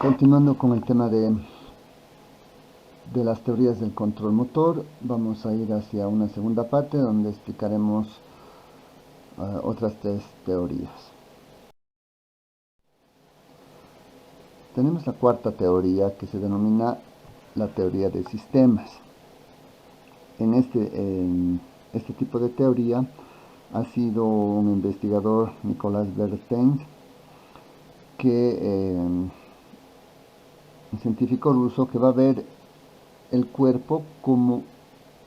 Continuando con el tema de las teorías del control motor, vamos a ir hacia una segunda parte donde explicaremos otras tres teorías. Tenemos la cuarta teoría, que se denomina la teoría de sistemas. En este tipo de teoría ha sido un investigador, Nicolas Bernstein, un científico ruso, que va a ver el cuerpo como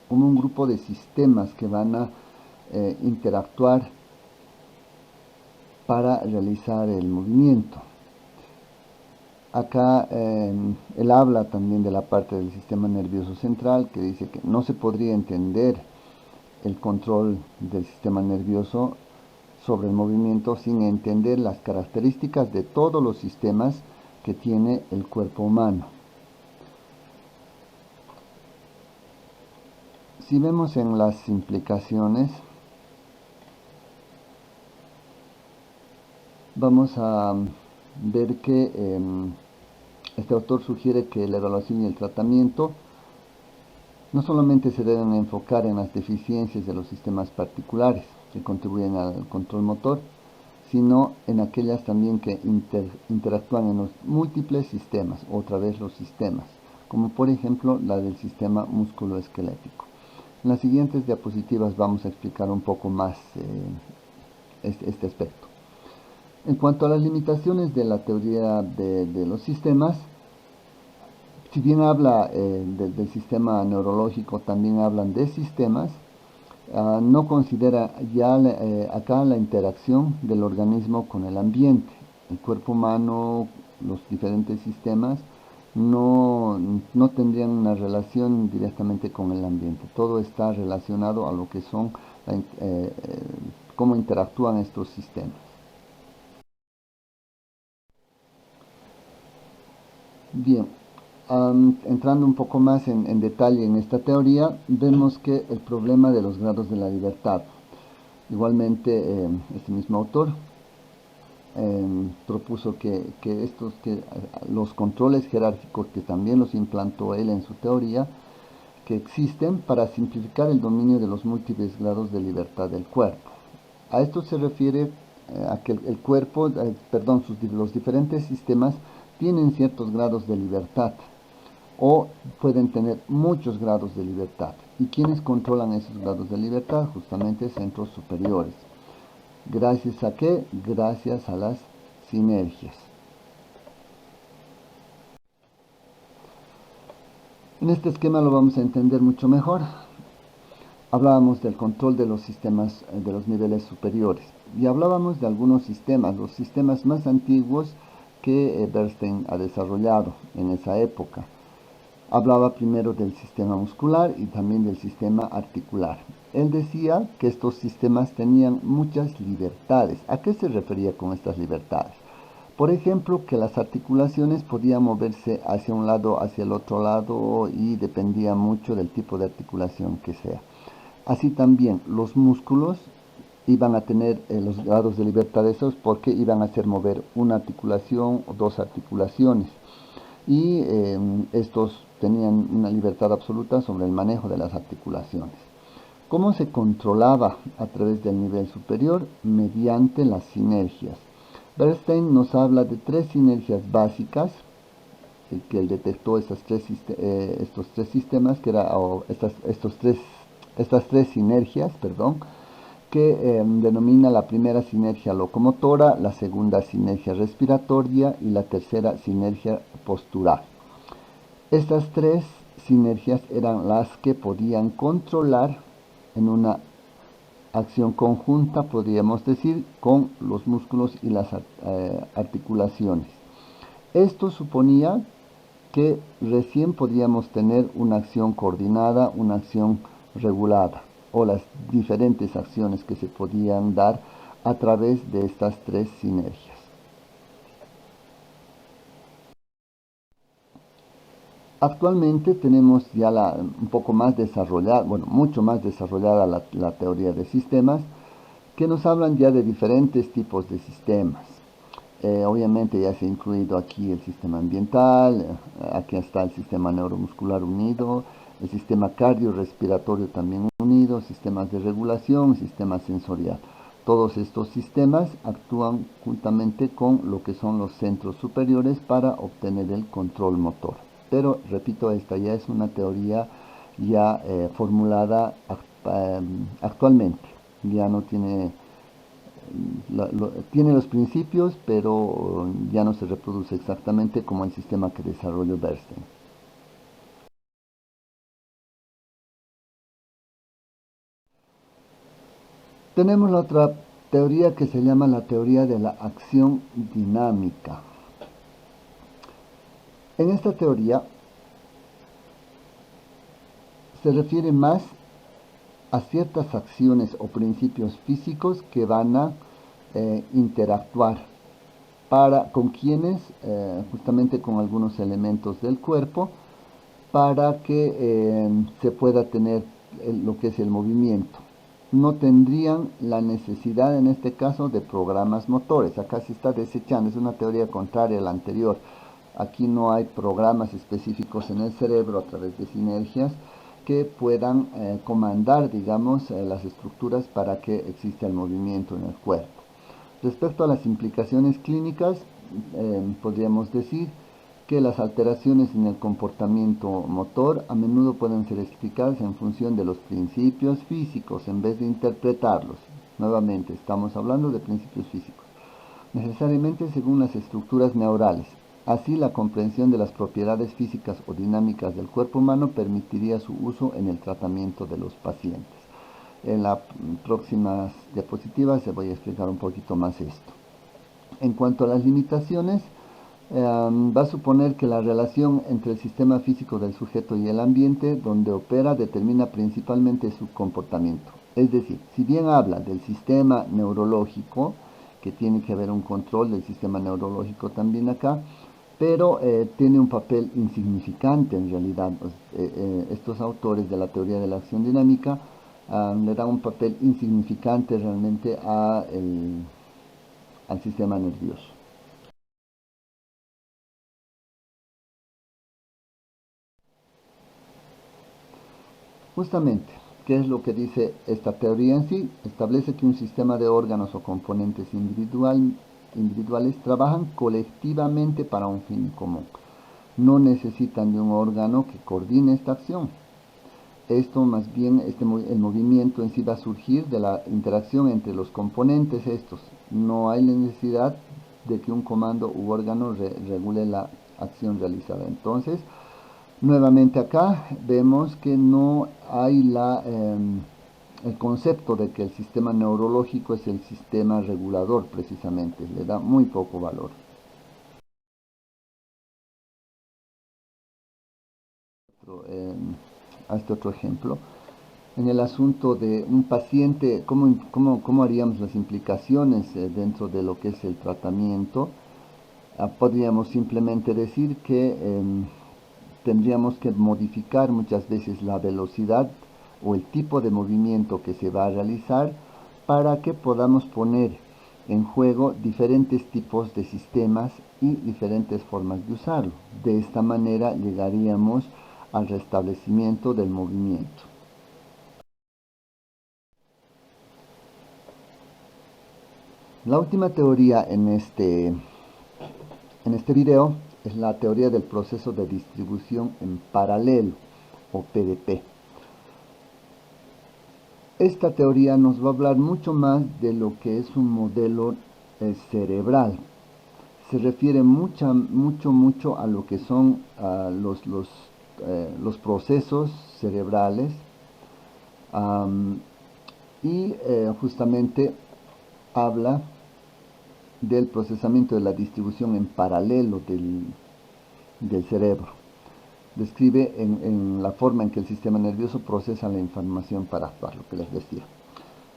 un grupo de sistemas que van a interactuar para realizar el movimiento. Acá él habla también de la parte del sistema nervioso central, que dice que no se podría entender el control del sistema nervioso sobre el movimiento sin entender las características de todos los sistemas que tiene el cuerpo humano. Si vemos en las implicaciones, vamos a ver que este autor sugiere que la evaluación y el tratamiento no solamente se deben enfocar en las deficiencias de los sistemas particulares que contribuyen al control motor, sino en aquellas también que interactúan en los múltiples sistemas, otra vez los sistemas, como por ejemplo la del sistema musculoesquelético. En las siguientes diapositivas vamos a explicar un poco más este aspecto. En cuanto a las limitaciones de la teoría de los sistemas, si bien habla del sistema neurológico, también hablan de sistemas. No considera ya acá la interacción del organismo con el ambiente. El cuerpo humano, los diferentes sistemas, no tendrían una relación directamente con el ambiente. Todo está relacionado a lo que son, cómo interactúan estos sistemas. Bien, entrando un poco más en detalle en esta teoría, vemos que el problema de los grados de la libertad. Igualmente, este mismo autor propuso que los controles jerárquicos, que también los implantó él en su teoría, que existen para simplificar el dominio de los múltiples grados de libertad del cuerpo. A esto se refiere a que el cuerpo, los diferentes sistemas tienen ciertos grados de libertad o pueden tener muchos grados de libertad. ¿Y quiénes controlan esos grados de libertad? Justamente centros superiores. ¿Gracias a qué? Gracias a las sinergias. En este esquema lo vamos a entender mucho mejor. Hablábamos del control de los sistemas de los niveles superiores y hablábamos de algunos sistemas, los sistemas más antiguos que Bernstein ha desarrollado en esa época. Hablaba primero del sistema muscular y también del sistema articular. Él decía que estos sistemas tenían muchas libertades. ¿A qué se refería con estas libertades? Por ejemplo, que las articulaciones podían moverse hacia un lado, hacia el otro lado, y dependía mucho del tipo de articulación que sea. Así también los músculos iban a tener los grados de libertad de esos, porque iban a hacer mover una articulación o dos articulaciones. Y estos tenían una libertad absoluta sobre el manejo de las articulaciones. ¿Cómo se controlaba a través del nivel superior? Mediante las sinergias. Bernstein nos habla de tres sinergias básicas, que él detectó estos tres sistemas, que era, estas tres sinergias, que denomina la primera sinergia locomotora, la segunda sinergia respiratoria y la tercera sinergia postural. Estas tres sinergias eran las que podían controlar en una acción conjunta, podríamos decir, con los músculos y las articulaciones. Esto suponía que recién podíamos tener una acción coordinada, una acción regulada, o las diferentes acciones que se podían dar a través de estas tres sinergias. Actualmente tenemos ya un poco más desarrollada, mucho más desarrollada la teoría de sistemas, que nos hablan ya de diferentes tipos de sistemas. Obviamente ya se ha incluido aquí el sistema ambiental, aquí está el sistema neuromuscular unido, el sistema cardiorrespiratorio también unido, sistemas de regulación, sistema sensorial. Todos estos sistemas actúan juntamente con lo que son los centros superiores para obtener el control motor. Pero, repito, esta ya es una teoría ya formulada actualmente. Ya no tiene, tiene los principios, pero ya no se reproduce exactamente como el sistema que desarrolló Bernstein. Tenemos la otra teoría que se llama la teoría de la acción dinámica. En esta teoría se refiere más a ciertas acciones o principios físicos que van a interactuar con quienes, justamente con algunos elementos del cuerpo, para que se pueda tener lo que es el movimiento. No tendrían la necesidad en este caso de programas motores. Acá se está desechando, es una teoría contraria a la anterior. Aquí no hay programas específicos en el cerebro a través de sinergias que puedan comandar, digamos, las estructuras para que exista el movimiento en el cuerpo. Respecto a las implicaciones clínicas, podríamos decir que las alteraciones en el comportamiento motor a menudo pueden ser explicadas en función de los principios físicos en vez de interpretarlos. Nuevamente, estamos hablando de principios físicos, necesariamente según las estructuras neurales. Así, la comprensión de las propiedades físicas o dinámicas del cuerpo humano permitiría su uso en el tratamiento de los pacientes. En las próximas diapositivas se voy a explicar un poquito más esto. En cuanto a las limitaciones, va a suponer que la relación entre el sistema físico del sujeto y el ambiente donde opera determina principalmente su comportamiento. Es decir, si bien habla del sistema neurológico, que tiene que haber un control del sistema neurológico también acá, pero tiene un papel insignificante en realidad. Estos autores de la teoría de la acción dinámica le dan un papel insignificante realmente al sistema nervioso. Justamente, ¿qué es lo que dice esta teoría en sí? Establece que un sistema de órganos o componentes individuales trabajan colectivamente para un fin común. No necesitan de un órgano que coordine esta acción. Esto más bien, el movimiento en sí va a surgir de la interacción entre los componentes estos. No hay necesidad de que un comando u órgano regule la acción realizada. Entonces, nuevamente acá vemos que no hay el concepto de que el sistema neurológico es el sistema regulador precisamente, le da muy poco valor. A este otro ejemplo, en el asunto de un paciente, ¿cómo haríamos las implicaciones dentro de lo que es el tratamiento? Podríamos simplemente decir que tendríamos que modificar muchas veces la velocidad o el tipo de movimiento que se va a realizar para que podamos poner en juego diferentes tipos de sistemas y diferentes formas de usarlo. De esta manera llegaríamos al restablecimiento del movimiento. La última teoría en este video es la teoría del proceso de distribución en paralelo o PDP. Esta teoría nos va a hablar mucho más de lo que es un modelo cerebral. Se refiere mucho a lo que son los procesos cerebrales y justamente habla del procesamiento de la distribución en paralelo del cerebro. Describe en la forma en que el sistema nervioso procesa la información para actuar, lo que les decía.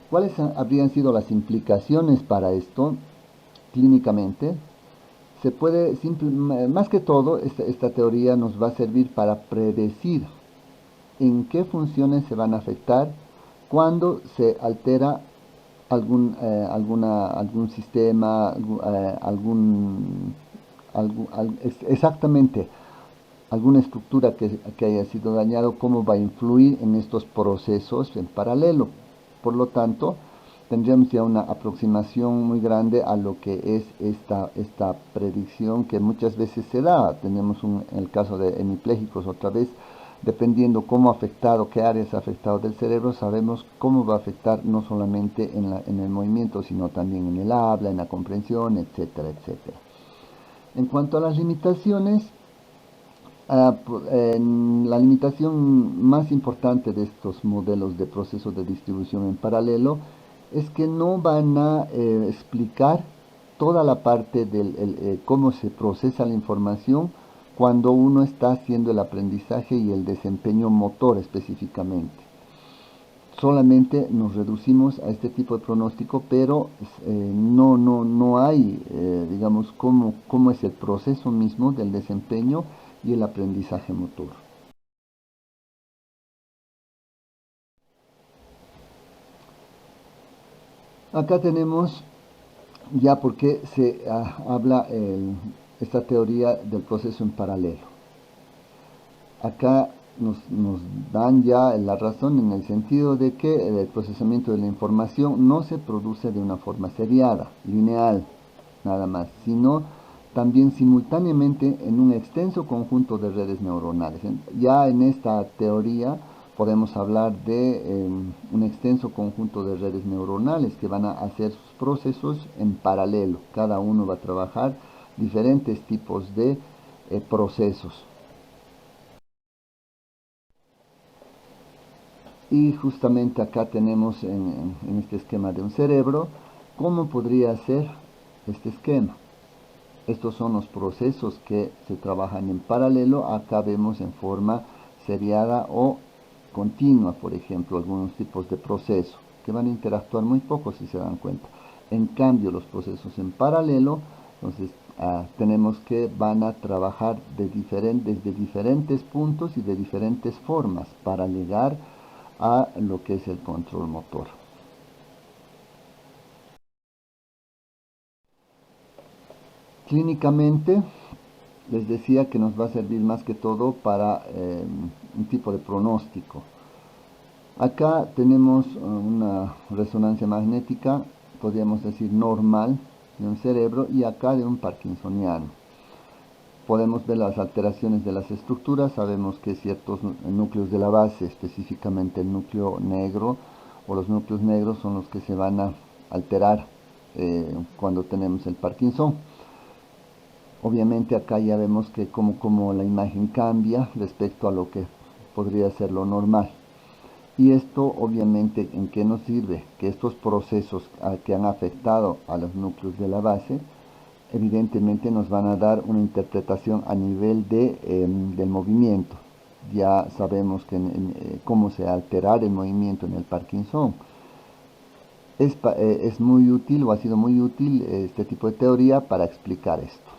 ¿Cuáles habrían sido las implicaciones para esto clínicamente? Se puede, más que todo, esta teoría nos va a servir para predecir en qué funciones se van a afectar cuando se altera algún sistema, exactamente alguna estructura que haya sido dañado, cómo va a influir en estos procesos en paralelo. Por lo tanto, tendríamos ya una aproximación muy grande a lo que es esta predicción que muchas veces se da. Tenemos el caso de hemipléjicos otra vez, dependiendo cómo ha afectado, qué áreas ha afectado del cerebro, sabemos cómo va a afectar no solamente en el movimiento, sino también en el habla, en la comprensión, etcétera, etcétera. En cuanto a las limitaciones, la limitación más importante de estos modelos de procesos de distribución en paralelo es que no van a explicar toda la parte de cómo se procesa la información cuando uno está haciendo el aprendizaje y el desempeño motor específicamente. Solamente nos reducimos a este tipo de pronóstico, pero no hay, digamos, cómo es el proceso mismo del desempeño y el aprendizaje motor. Acá tenemos ya por qué se habla esta teoría del proceso en paralelo. Acá nos dan ya la razón en el sentido de que el procesamiento de la información no se produce de una forma seriada, lineal, nada más, sino también simultáneamente en un extenso conjunto de redes neuronales. Ya en esta teoría podemos hablar de un extenso conjunto de redes neuronales que van a hacer sus procesos en paralelo. Cada uno va a trabajar diferentes tipos de procesos. Y justamente acá tenemos en este esquema de un cerebro cómo podría ser este esquema. Estos son los procesos que se trabajan en paralelo. Acá vemos en forma seriada o continua, por ejemplo, algunos tipos de procesos que van a interactuar muy poco si se dan cuenta. En cambio, los procesos en paralelo, entonces tenemos que van a trabajar desde diferentes puntos y de diferentes formas para llegar a lo que es el control motor. Clínicamente, les decía que nos va a servir más que todo para un tipo de pronóstico. Acá tenemos una resonancia magnética, podríamos decir normal, de un cerebro y acá de un parkinsoniano. Podemos ver las alteraciones de las estructuras, sabemos que ciertos núcleos de la base, específicamente el núcleo negro o los núcleos negros son los que se van a alterar cuando tenemos el Parkinson. Obviamente acá ya vemos que como la imagen cambia respecto a lo que podría ser lo normal. Y esto obviamente ¿en qué nos sirve? Que estos procesos que han afectado a los núcleos de la base evidentemente nos van a dar una interpretación a nivel del movimiento. Ya sabemos cómo se alterar el movimiento en el Parkinson. Es muy útil o ha sido muy útil este tipo de teoría para explicar esto.